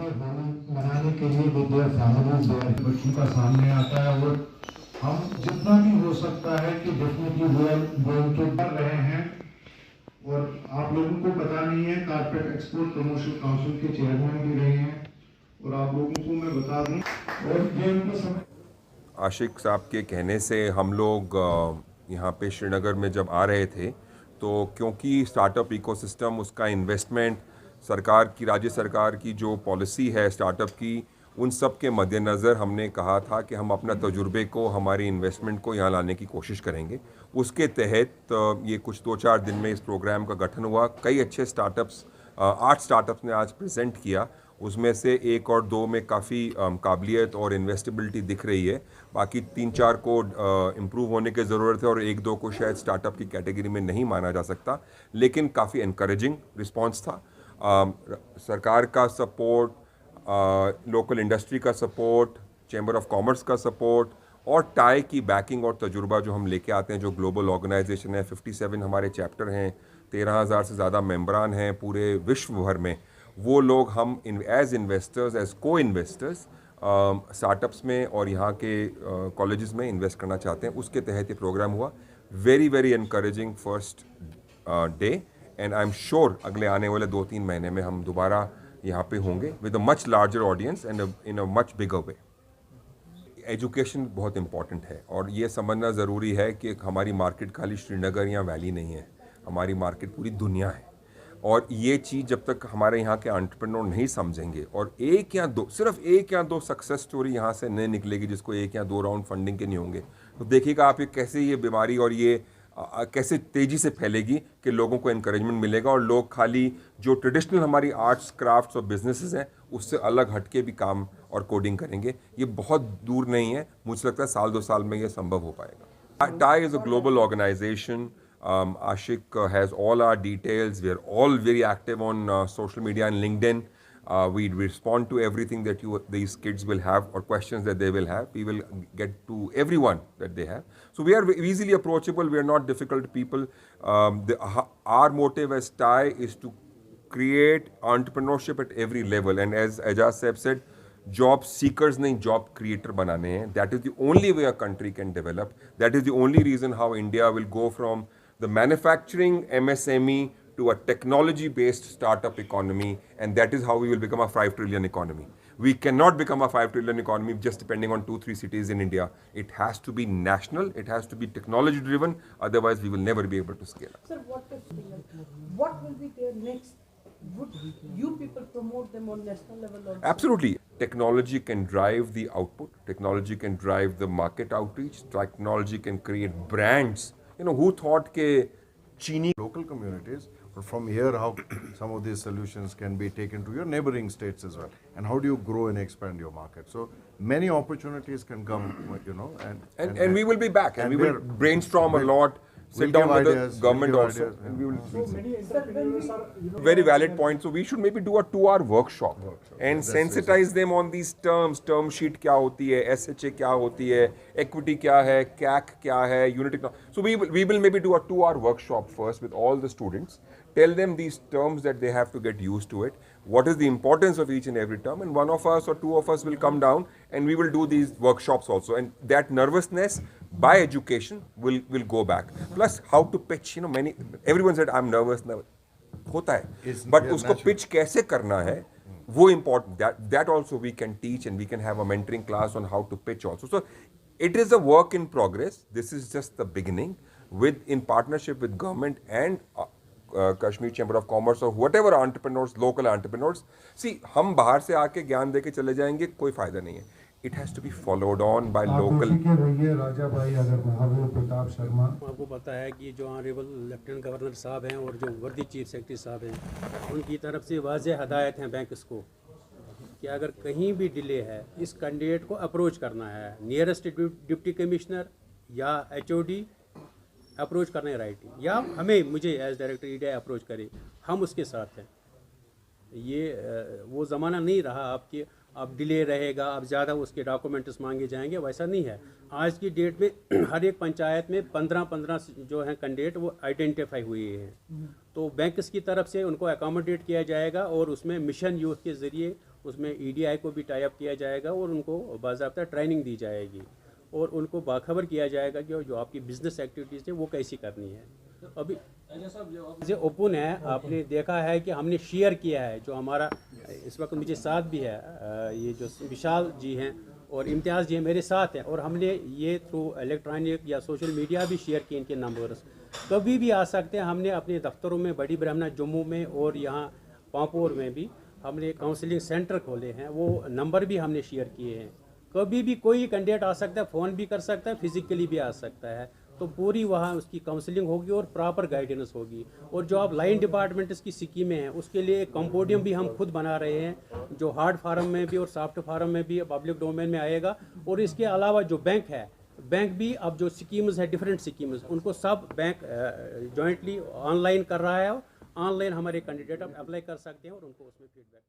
बनाने के लिए विद्या फैमिलीज बच्चों का सामने आता है और हम जितना भी हो सकता है कि डेफिनेटली गोइंग टू कर रहे हैं। और आप लोगों को पता नहीं है, कारपेट एक्सपोर्ट प्रमोशन काउंसिल के चेयरमैन भी रहे हैं और आप लोगों को मैं बता दूं और ये उनको समय आशिक साहब के कहने से हम लोग यहाँ पे श्रीनगर में जब आ रहे थे तो क्योंकि स्टार्टअप इकोसिस्टम उसका इन्वेस्टमेंट सरकार की राज्य सरकार की जो पॉलिसी है स्टार्टअप की उन सब के मद्देनज़र हमने कहा था कि हम अपना तजुर्बे को हमारी इन्वेस्टमेंट को यहाँ लाने की कोशिश करेंगे। उसके तहत ये कुछ 2-4 दिन में इस प्रोग्राम का गठन हुआ। कई अच्छे स्टार्टअप्स 8 स्टार्टअप्स ने आज प्रेजेंट किया। उसमें से 1 और 2 में काफ़ी काबिलियत और इन्वेस्टेबिलिटी दिख रही है। बाकी 3-4 को इम्प्रूव होने की ज़रूरत है और 1-2 को शायद स्टार्टअप की कैटेगरी में नहीं माना जा सकता, लेकिन काफ़ी इनकरेजिंग रिस्पांस था। सरकार का सपोर्ट, लोकल इंडस्ट्री का सपोर्ट, चैम्बर ऑफ कॉमर्स का सपोर्ट और टाई की बैकिंग और तजुर्बा जो हम लेके आते हैं, जो ग्लोबल ऑर्गेनाइजेशन है, 57 हमारे चैप्टर हैं, 13,000 से ज़्यादा मेंबरान हैं पूरे विश्व भर में, वो लोग हम एज इन्वेस्टर्स, एज को इन्वेस्टर्स स्टार्टअप्स में और यहाँ के कॉलेजेस में इन्वेस्ट करना चाहते हैं। उसके तहत ये प्रोग्राम हुआ। Very very encouraging first day and I am sure अगले आने वाले 2-3 महीने में हम दोबारा यहाँ पे होंगे with a much larger audience and in a much bigger way. Education बहुत इंपॉर्टेंट है और ये समझना ज़रूरी है कि हमारी मार्केट खाली श्रीनगर या वैली नहीं है, हमारी मार्केट पूरी दुनिया है। और ये चीज़ जब तक हमारे यहाँ के एंटरप्रेन्योर नहीं समझेंगे और सिर्फ एक या दो सक्सेस स्टोरी यहाँ से नहीं निकलेगी जिसको 1 या 2 राउंड फंडिंग के नहीं होंगे, तो देखिएगा आप ये कैसे ये बीमारी और ये कैसे तेज़ी से फैलेगी कि लोगों को इनकरेजमेंट मिलेगा और लोग खाली जो ट्रेडिशनल हमारी आर्ट्स, क्राफ्ट्स और बिजनेसेस हैं उससे अलग हटके भी काम और कोडिंग करेंगे। ये बहुत दूर नहीं है, मुझे लगता है 1-2 साल में ये संभव हो पाएगा। TiE is a global organisation. Ashik has all our details. We are all very active on social media and LinkedIn. We respond to everything that these kids will have or questions that they will have. We will get to everyone that they have. So we are easily approachable. We are not difficult people. Our motive as TIE is to create entrepreneurship at every level. And as Ajaz Saib said, job seekers नहीं, job creator बनाने हैं. That is the only way a country can develop. That is the only reason how India will go from the manufacturing MSME to a technology-based startup economy, and that is how we will become a 5 trillion economy. We cannot become a 5 trillion economy just depending on 2-3 cities in India. It has to be national. It has to be technology-driven. Otherwise, we will never be able to scale up. Sir, what will be their next? Would you people promote them on national level also? Absolutely. Technology can drive the output. Technology can drive the market outreach. Technology can create brands. You know, who thought ke Chini local communities, but from here how some of these solutions can be taken to your neighboring states as well, and how do you grow and expand your market? So many opportunities can come, you know, and we will be back and we will brainstorm a lot. Sit down with the government also, and we will. So many entrepreneurs are, Very valid point. So we should maybe do a 2-hour workshop and sensitize them on these terms. Term sheet क्या होती है, SHA क्या होती है, equity क्या है, CAC क्या है, unit economics. So we will maybe do a 2-hour workshop first with all the students. Tell them these terms that they have to get used to it. What is the importance of each and every term? And one of us or 2 of us will come down and we will do these workshops also. And that nervousness by education will go back. Plus how to pitch. You know, everyone said I'm nervous. होता है, but उसको pitch कैसे करना है वो important. That also we can teach and we can have a mentoring class on how to pitch also. So it is a work in progress. This is just the beginning. In partnership with government and Kashmir Chamber of Commerce or whatever entrepreneurs, local entrepreneurs. See, हम बाहर से आके ज्ञान देके चले जाएंगे, कोई फायदा नहीं है. It has to be followed on by local. राजा भाई अगर महावीर प्रताप शर्मा. आपको पता है कि जो ऑनरेबल लेफ्टिनेंट गवर्नर साहब हैं और जो वर्दी चीफ सेक्रेटरी साहब हैं, उनकी तरफ से वाज़ेह हदायत हैं बैंक्स को कि अगर कहीं भी डिले है, इस कैंडिडेट को अप्रोच करना है. नियरेस्ट डिप्टी कमिश्नर या HOD अप्रोच करना है राइट, या मुझे एज डायरेक्टर EDI अप्रोच करे, हम उसके साथ हैं. ये वो ज़माना नहीं रहा आपके अब डिले रहेगा, अब ज़्यादा उसके डॉक्यूमेंट्स मांगे जाएंगे, वैसा नहीं है. आज की डेट में हर एक पंचायत में 15 जो हैं कैंडिडेट वो आइडेंटिफाई हुए हैं. तो बैंक्स की तरफ से उनको अकोमोडेट किया जाएगा और उसमें मिशन यूथ के ज़रिए उसमें EDI को भी टाई अप किया जाएगा और उनको बाकायदा ट्रेनिंग दी जाएगी और उनको बाखबर किया जाएगा कि जो आपकी बिजनेस एक्टिविटीज़ है वो कैसी करनी है। अभी जो ओपन है, आपने देखा है कि हमने शेयर किया है, जो हमारा इस वक्त मुझे साथ भी है, ये जो विशाल जी हैं और इम्तियाज़ जी हैं मेरे साथ हैं, और हमने ये थ्रू इलेक्ट्रॉनिक या सोशल मीडिया भी शेयर किए इनके नंबर्स, कभी भी आ सकते हैं। हमने अपने दफ्तरों में बड़ी ब्रह्मना जम्मू में और यहाँ पांपोर में भी हमने काउंसलिंग सेंटर खोले हैं, वो नंबर भी हमने शेयर किए हैं। कभी भी कोई कैंडिडेट आ सकता है, फ़ोन भी कर सकता है, फिज़िकली भी आ सकता है, तो पूरी वहाँ उसकी काउंसलिंग होगी और प्रॉपर गाइडेंस होगी। और जो आप लाइन डिपार्टमेंट्स की स्कीमें हैं उसके लिए एक कंपोडियम भी हम खुद बना रहे हैं, जो हार्ड फार्म में भी और सॉफ्ट फार्म में भी पब्लिक डोमेन में आएगा। और इसके अलावा जो बैंक है, बैंक भी अब जो स्कीम्स है, डिफरेंट स्कीम्स, उनको सब बैंक जॉइंटली ऑनलाइन कर रहा है। ऑनलाइन हमारे कैंडिडेट अब अप्लाई कर सकते हैं और उनको उसमें फीडबैक